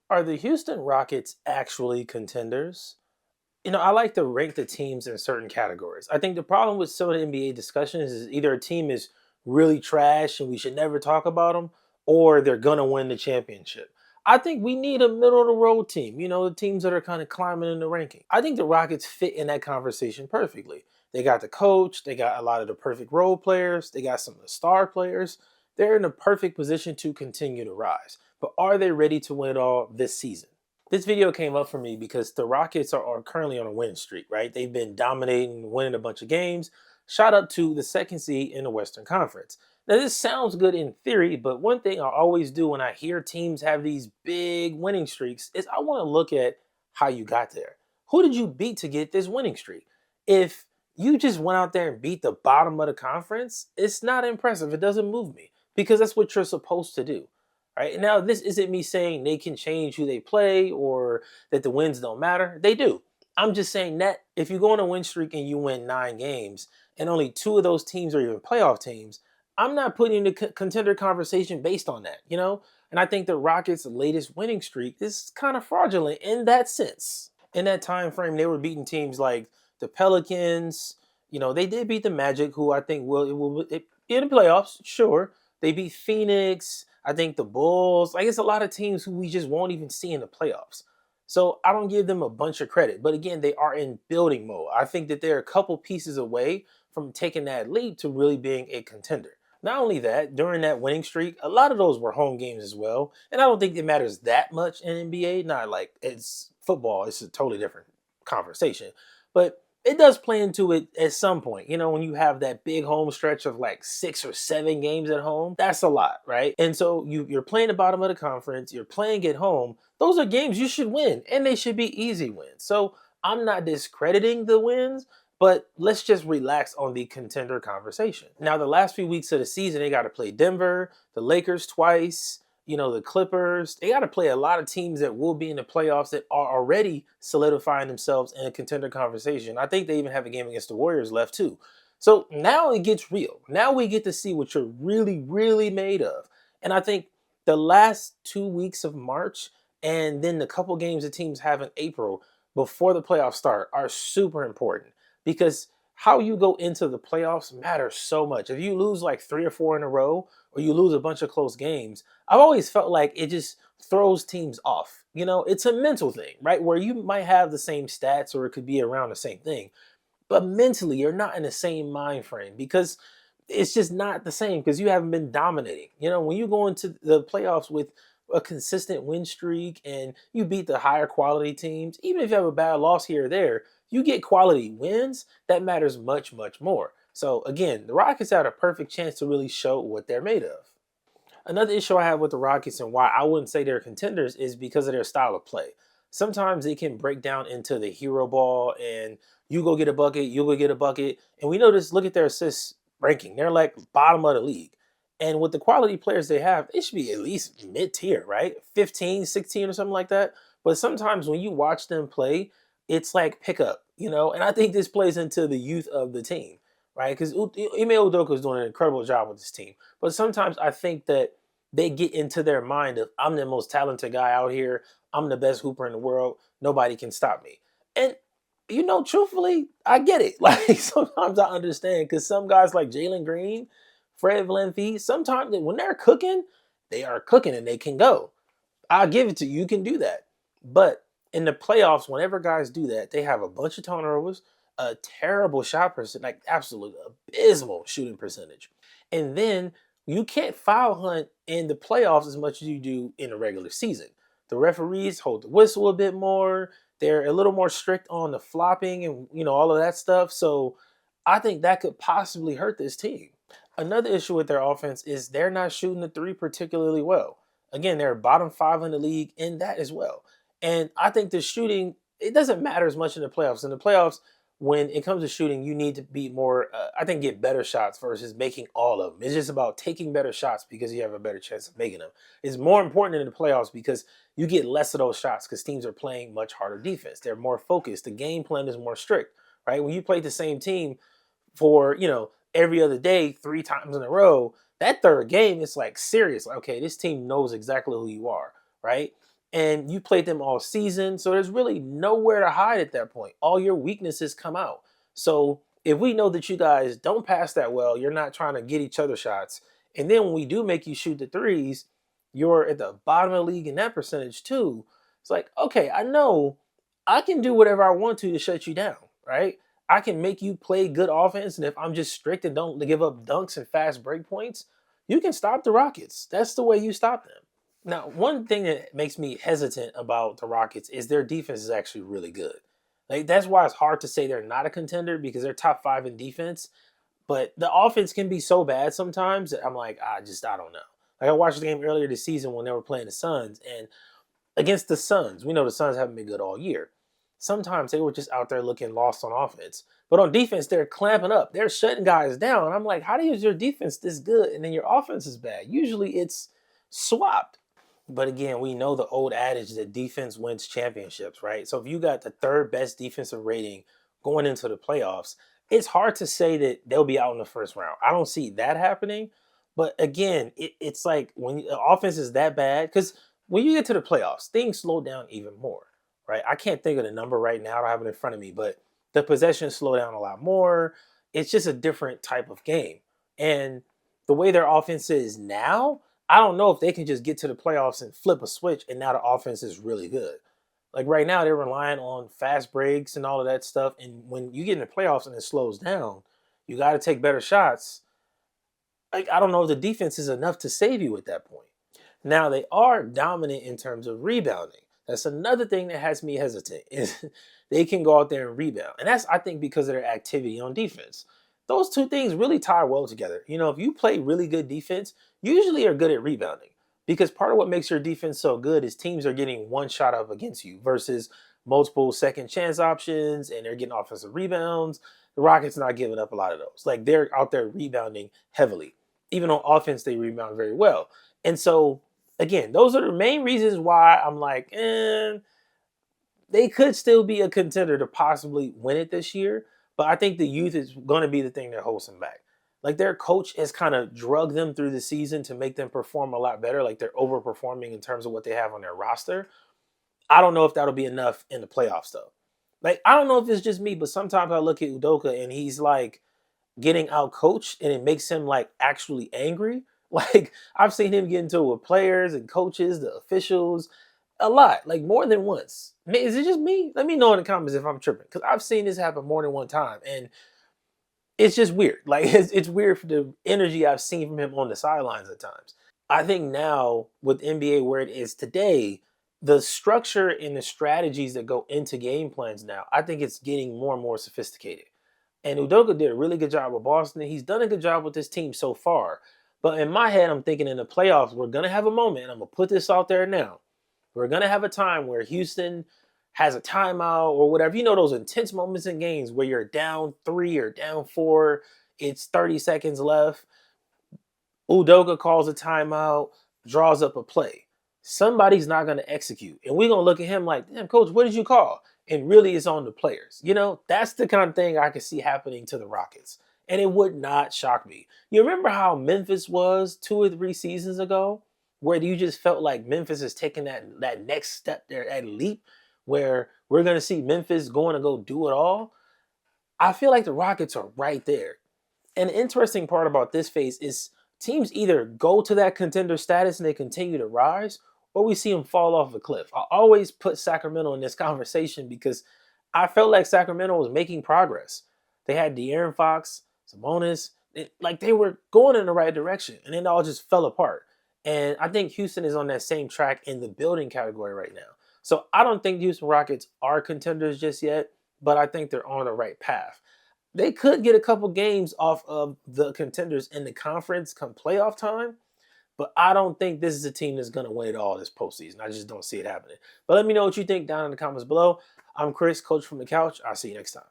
Are the Houston Rockets actually contenders? I like to rank the teams in certain categories. I think the problem with some of the NBA discussions is either a team is really trash and we should never talk about them, or they're going to win the championship. I think we need a middle of the road team, the teams that are kind of climbing in the ranking. I think the Rockets fit in that conversation perfectly. They got the coach, they got a lot of the perfect role players, they got some of the star players. They're in a perfect position to continue to rise. But are they ready to win it all this season? This video came up for me because the Rockets are currently on a winning streak, right? They've been dominating, winning a bunch of games, shot up to the second seed in the Western Conference. Now, this sounds good in theory, but one thing I always do when I hear teams have these big winning streaks is I want to look at how you got there. Who did you beat to get this winning streak? If you just went out there and beat the bottom of the conference, it's not impressive. It doesn't move me because that's what you're supposed to do. Right now, this isn't me saying they can change who they play or that the wins don't matter. They do. I'm just saying that if you go on a win streak and you win 9 games and only two of those teams are even playoff teams, I'm not putting the contender conversation based on that. And I think the Rockets' latest winning streak is kind of fraudulent in that sense. In that time frame, they were beating teams like the Pelicans. They did beat the Magic, who I think in the playoffs, sure. They beat Phoenix. I think the Bulls. Like it's a lot of teams who we just won't even see in the playoffs. So I don't give them a bunch of credit. But again, they are in building mode. I think that they're a couple pieces away from taking that leap to really being a contender. Not only that, during that winning streak, a lot of those were home games as well. And I don't think it matters that much in NBA. Not like it's football, it's a totally different conversation. But it does play into it at some point. When you have that big home stretch of like 6 or 7 games at home, that's a lot, right? And so you're playing the bottom of the conference, you're playing at home. Those are games you should win, and they should be easy wins. So I'm not discrediting the wins, but let's just relax on the contender conversation. Now, the last few weeks of the season, they got to play Denver, the Lakers twice, the Clippers. They got to play a lot of teams that will be in the playoffs that are already solidifying themselves in a contender conversation. I think they even have a game against the Warriors left too. So now it gets real. Now we get to see what you're really, really made of. And I think the last 2 weeks of March and then the couple games the teams have in April before the playoffs start are super important because how you go into the playoffs matters so much. If you lose like 3 or 4 in a row, or you lose a bunch of close games, I've always felt like it just throws teams off. It's a mental thing, right? Where you might have the same stats or it could be around the same thing, but mentally you're not in the same mind frame because it's just not the same because you haven't been dominating. When you go into the playoffs with a consistent win streak and you beat the higher quality teams, even if you have a bad loss here or there, you get quality wins, that matters much, much more. So again, the Rockets had a perfect chance to really show what they're made of. Another issue I have with the Rockets and why I wouldn't say they're contenders is because of their style of play. Sometimes they can break down into the hero ball and you go get a bucket, you go get a bucket. And we know this, look at their assists ranking. They're like bottom of the league. And with the quality players they have, it should be at least mid tier, right? 15, 16 or something like that. But sometimes when you watch them play, it's like pickup. And I think this plays into the youth of the team, right? Because Ime Udoka is doing an incredible job with this team. But sometimes I think that they get into their mind of I'm the most talented guy out here. I'm the best hooper in the world. Nobody can stop me. And truthfully, I get it. Like sometimes I understand because some guys like Jalen Green, Fred VanVleet, sometimes when they're cooking, they are cooking and they can go. I'll give it to you. You can do that. But in the playoffs, whenever guys do that, they have a bunch of turnovers, a terrible shot percentage, like absolute abysmal shooting percentage. And then you can't foul hunt in the playoffs as much as you do in the regular season. The referees hold the whistle a bit more. They're a little more strict on the flopping and all of that stuff. So I think that could possibly hurt this team. Another issue with their offense is they're not shooting the three particularly well. Again, they're bottom five in the league in that as well. And I think the shooting, it doesn't matter as much in the playoffs. In the playoffs, when it comes to shooting, you need to be more, I think, get better shots versus making all of them. It's just about taking better shots because you have a better chance of making them. It's more important in the playoffs because you get less of those shots because teams are playing much harder defense. They're more focused. The game plan is more strict, right? When you play the same team for, every other day, 3 times in a row, that third game, it's like serious. Like, okay, this team knows exactly who you are, right? and you played them all season. So there's really nowhere to hide at that point. All your weaknesses come out. So if we know that you guys don't pass that well, you're not trying to get each other shots. And then when we do make you shoot the threes, you're at the bottom of the league in that percentage too. It's like, okay, I know I can do whatever I want to shut you down, right? I can make you play good offense. And if I'm just strict and don't give up dunks and fast break points, you can stop the Rockets. That's the way you stop them. Now, one thing that makes me hesitant about the Rockets is their defense is actually really good. Like that's why it's hard to say they're not a contender because they're top 5 in defense. But the offense can be so bad sometimes that I'm like, I don't know. Like I watched the game earlier this season when they were playing the Suns, and against the Suns, we know the Suns haven't been good all year. Sometimes they were just out there looking lost on offense. But on defense, they're clamping up. They're shutting guys down. I'm like, how do you use your defense this good and then your offense is bad? Usually it's swapped. But again, we know the old adage that defense wins championships, right? So if you got the third best defensive rating going into the playoffs, it's hard to say that they'll be out in the first round. I don't see that happening. But again, it's like when the offense is that bad, because when you get to the playoffs, things slow down even more, right? I can't think of the number right now. I don't have it in front of me, but the possessions slow down a lot more. It's just a different type of game. And the way their offense is now, I don't know if they can just get to the playoffs and flip a switch and now the offense is really good. Like right now, they're relying on fast breaks and all of that stuff. And when you get in the playoffs and it slows down, you got to take better shots. Like I don't know if the defense is enough to save you at that point. Now they are dominant in terms of rebounding. That's another thing that has me hesitant is they can go out there and rebound. And that's I think because of their activity on defense. Those two things really tie well together. You know, if you play really good defense, you usually are good at rebounding. Because part of what makes your defense so good is teams are getting one shot up against you versus multiple second chance options and they're getting offensive rebounds. The Rockets not giving up a lot of those. Like they're out there rebounding heavily. Even on offense, they rebound very well. And so again, those are the main reasons why I'm like, they could still be a contender to possibly win it this year. But I think the youth is going to be the thing that holds them back. Like their coach has kind of drugged them through the season to make them perform a lot better. Like they're overperforming in terms of what they have on their roster. I don't know if that'll be enough in the playoffs though. Like I don't know if it's just me, but sometimes I look at Udoka and he's like getting out coached and it makes him like actually angry. Like I've seen him get into it with players and coaches, the officials, a lot, like more than once. Is it just me? Let me know in the comments if I'm tripping, because I've seen this happen more than one time, and it's just weird. Like it's weird for the energy I've seen from him on the sidelines at times. I think now with NBA where it is today, the structure and the strategies that go into game plans now, I think it's getting more and more sophisticated. And Udoka did a really good job with Boston. He's done a good job with this team so far. But in my head, I'm thinking in the playoffs, we're going to have a moment, and I'm going to put this out there now. We're going to have a time where Houston has a timeout or whatever. You know, those intense moments in games where you're down 3 or down 4, it's 30 seconds left. Udoka calls a timeout, draws up a play. Somebody's not going to execute. And we're going to look at him like, damn, coach, what did you call? And really it's on the players. You know, that's the kind of thing I could see happening to the Rockets. And it would not shock me. You remember how Memphis was 2 or 3 seasons ago? Where you just felt like Memphis is taking that next step there, that leap, where we're going to see Memphis going to go do it all. I feel like the Rockets are right there. And the interesting part about this phase is teams either go to that contender status and they continue to rise, or we see them fall off a cliff. I always put Sacramento in this conversation because I felt like Sacramento was making progress. They had De'Aaron Fox, Sabonis, like they were going in the right direction, and then it all just fell apart. And I think Houston is on that same track in the building category right now. So I don't think Houston Rockets are contenders just yet, but I think they're on the right path. They could get a couple games off of the contenders in the conference come playoff time, but I don't think this is a team that's going to win it all this postseason. I just don't see it happening. But let me know what you think down in the comments below. I'm Chris, coach from the couch. I'll see you next time.